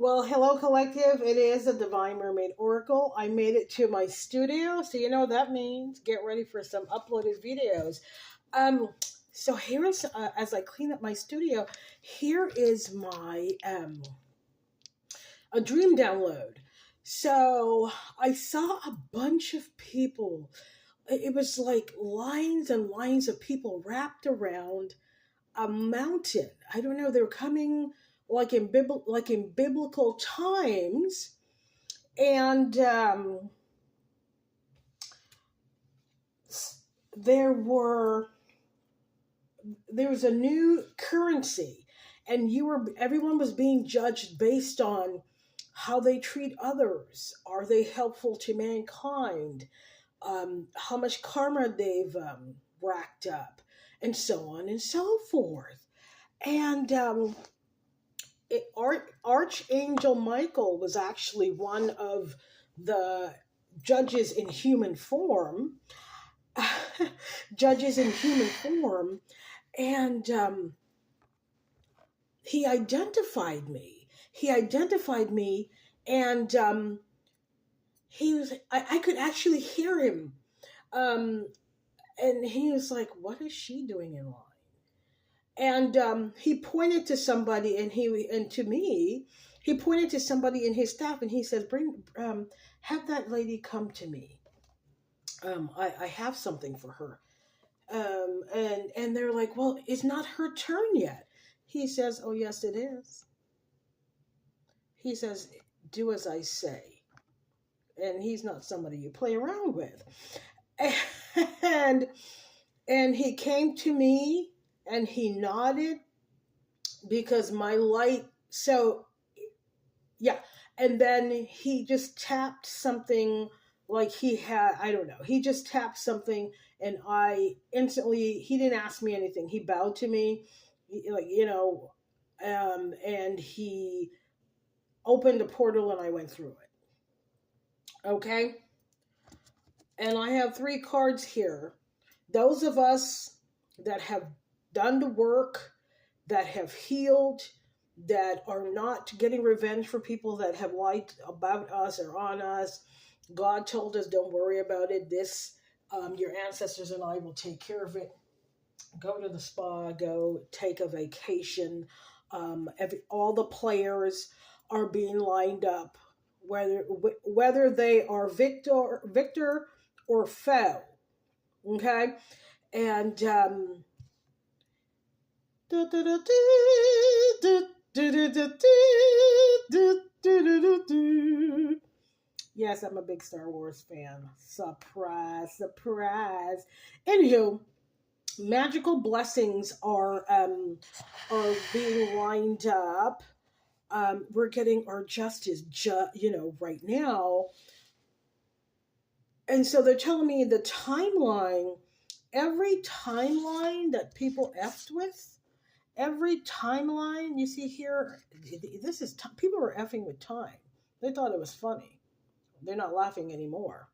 Well, hello, collective. It is a Divine Mermaid Oracle. I made it to my studio, so you know what that means. Get ready for some uploaded videos. Um, so here is, as I clean up my studio, here is my a dream download. So I saw a bunch of people. It was like lines and lines of people wrapped around a mountain. I don't know. They're coming like in biblical times, and there were there was a new currency, and everyone was being judged based on how they treat others. Are they helpful to mankind? How much karma they've racked up, and so on and so forth. And Archangel Michael was actually one of the judges in human form, judges in human form, and he identified me. He identified me, and he was. I could actually hear him, um, and he was like, "What is she doing in line?" And he pointed to somebody, and to me, he pointed to somebody in his staff, and he says, "Bring, have that lady come to me. I have something for her." And they're like, "Well, it's not her turn yet." He says, "Oh yes, it is." He says, "Do as I say," and he's not somebody you play around with. And and he came to me and he nodded because my light. So yeah, and then he just tapped something, like he had, I don't know, he just tapped something, and I instantly, he didn't ask me anything, he bowed to me, like, and he opened a portal and I went through it. Okay, and I have 3 cards here. Those of us that have done the work, that have healed, that are not getting revenge for people that have lied about us or on us. God told us, don't worry about it. Your ancestors and I will take care of it. Go to the spa, go take a vacation. All the players are being lined up, whether they are victor or foe. Okay, and yes, I'm a big Star Wars fan. Surprise, surprise. Anywho, magical blessings are being lined up. We're getting our justice, right now. And so they're telling me the timeline, every timeline that people effed with, every timeline you see here, people were effing with time. They thought it was funny. They're not laughing anymore.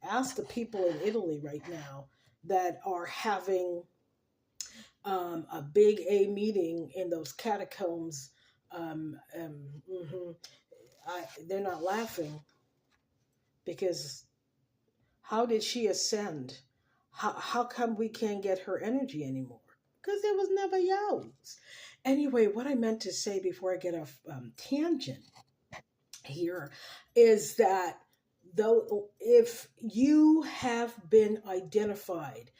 Ask the people in Italy right now that are having a big A meeting in those catacombs. They're not laughing because how did she ascend? How come we can't get her energy anymore? Because it was never yours. Anyway, what I meant to say before I get off tangent here is that though if you have been identified,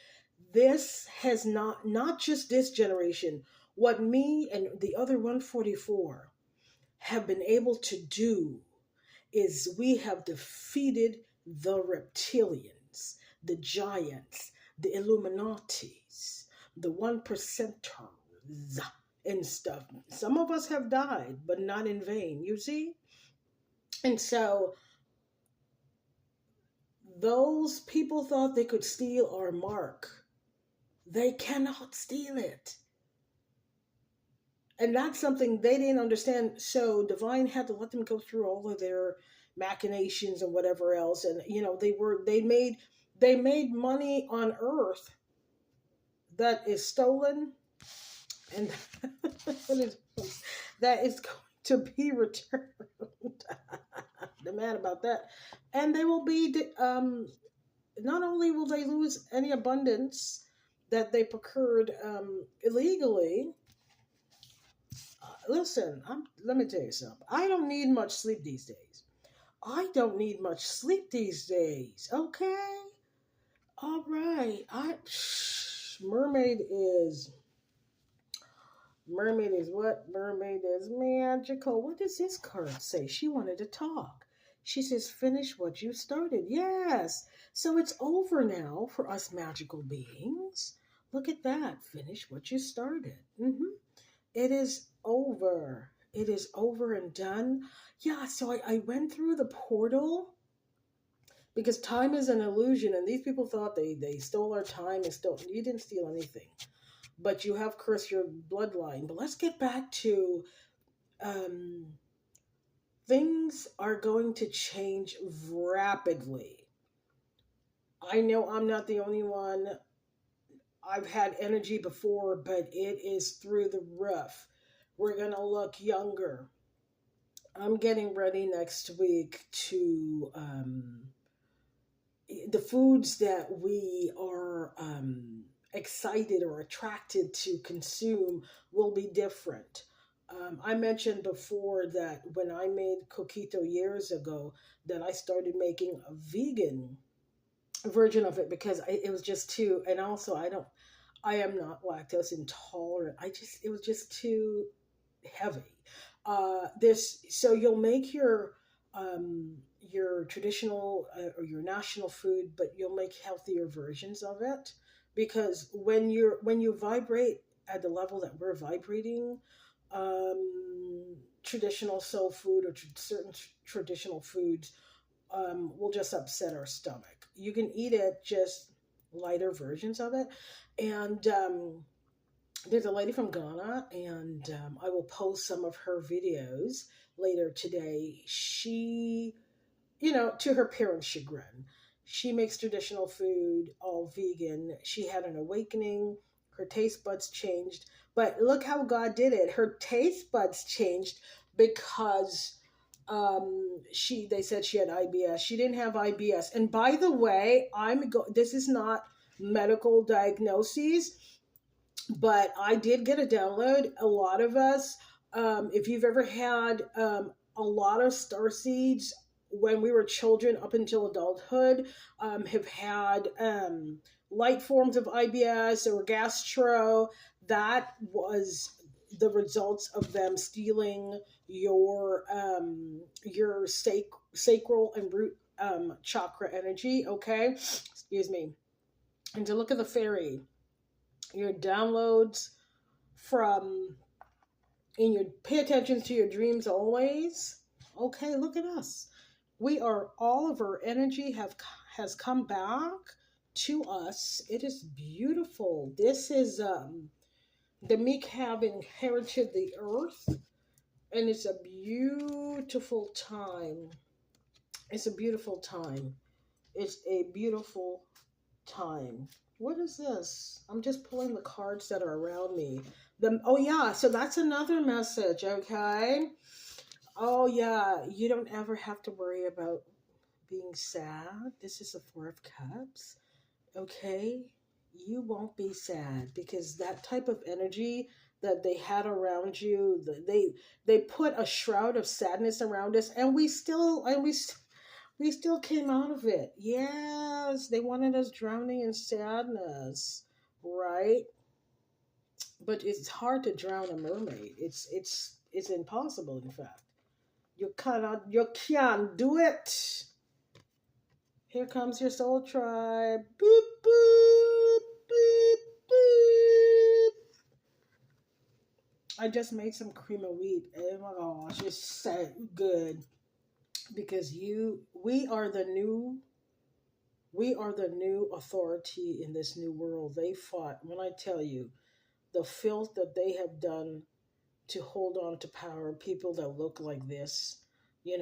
this has not just this generation, what me and the other 144 have been able to do is we have defeated the reptilians, the giants, the Illuminatis, the 1%ers and stuff. Some of us have died, but not in vain, you see? And so those people thought they could steal our mark. They cannot steal it. And that's something they didn't understand. So Divine had to let them go through all of their machinations and whatever else. And they made money on Earth that is stolen, and that is going to be returned. They're mad about that. And they will be, not only will they lose any abundance that they procured illegally. Listen, let me tell you something. I don't need much sleep these days. I don't need much sleep these days. Okay? All right. Mermaid is what? Mermaid is magical. What does this card say? She wanted to talk. She says, finish what you started. Yes. So it's over now for us magical beings. Look at that. Finish what you started. It is over. It is over and done. Yeah, so I went through the portal because time is an illusion, and these people thought they stole our time. You didn't steal anything, but you have cursed your bloodline. But let's get back to um, things are going to change rapidly. I know I'm not the only one. I've had energy before, but it is through the roof. We're going to look younger. I'm getting ready next week to the foods that we are excited or attracted to consume will be different. I mentioned before that when I made coquito years ago, that I started making a vegan version of it because it was just too, and also I am not lactose intolerant. It was just too heavy. So you'll make your traditional or your national food, but you'll make healthier versions of it because when you vibrate at the level that we're vibrating, traditional soul food or certain traditional foods will just upset our stomach. You can eat it, just lighter versions of it, and there's a lady from Ghana, and I will post some of her videos later today. She, to her parents' chagrin, she makes traditional food, all vegan. She had an awakening. Her taste buds changed. But look how God did it. Her taste buds changed because they said she had IBS. She didn't have IBS. And by the way, this is not medical diagnoses, but I did get a download. A lot of us, if you've ever had a lot of star seeds when we were children up until adulthood, have had light forms of IBS or gastro, that was the results of them stealing your sacral and root chakra energy. Okay, excuse me. And to look at the fairy, your downloads from pay attention to your dreams always. Okay, look at us. All of our energy has come back to us. It is beautiful. This is the meek have inherited the earth, and it's a beautiful time. It's a beautiful time. It's a beautiful time. What is this? I'm just pulling the cards that are around me. Oh yeah, so that's another message, okay? Oh yeah, you don't ever have to worry about being sad. This is the Four of Cups, okay? You won't be sad because that type of energy that they had around you, they put a shroud of sadness around us, and we still came out of it. Yes, they wanted us drowning in sadness, right? But it's hard to drown a mermaid. It's impossible, in fact. You can't do it. Here comes your soul tribe. Boop, boop, boop, boop. I just made some cream of wheat. Oh my gosh, it's so good. Because we are the new authority in this new world. They fought, when I tell you, the filth that they have done to hold on to power, people that look like this, yeah,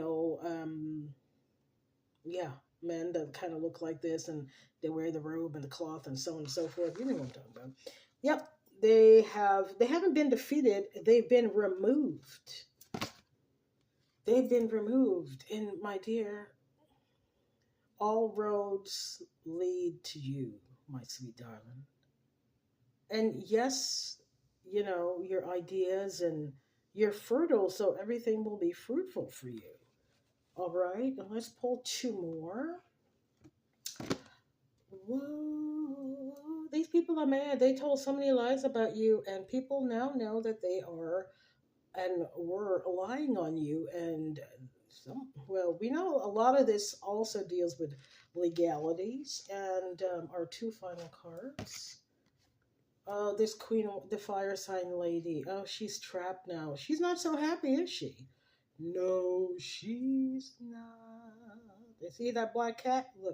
men that kind of look like this, and they wear the robe and the cloth and so on and so forth. You know what I'm talking about. Yep, they haven't been defeated, they've been removed. they've been removed. And my dear, all roads lead to you, my sweet darling. And yes, your ideas, and you're fertile, so everything will be fruitful for you. All right, and let's pull two more. Whoa, these people are mad. They told so many lies about you, and people now know that they are and were lying on you. And well, we know a lot of this also deals with legalities. And our two final cards. Oh, this queen, the fire sign lady. Oh, she's trapped now. She's not so happy, is she? No, she's not. You see that black cat? Look.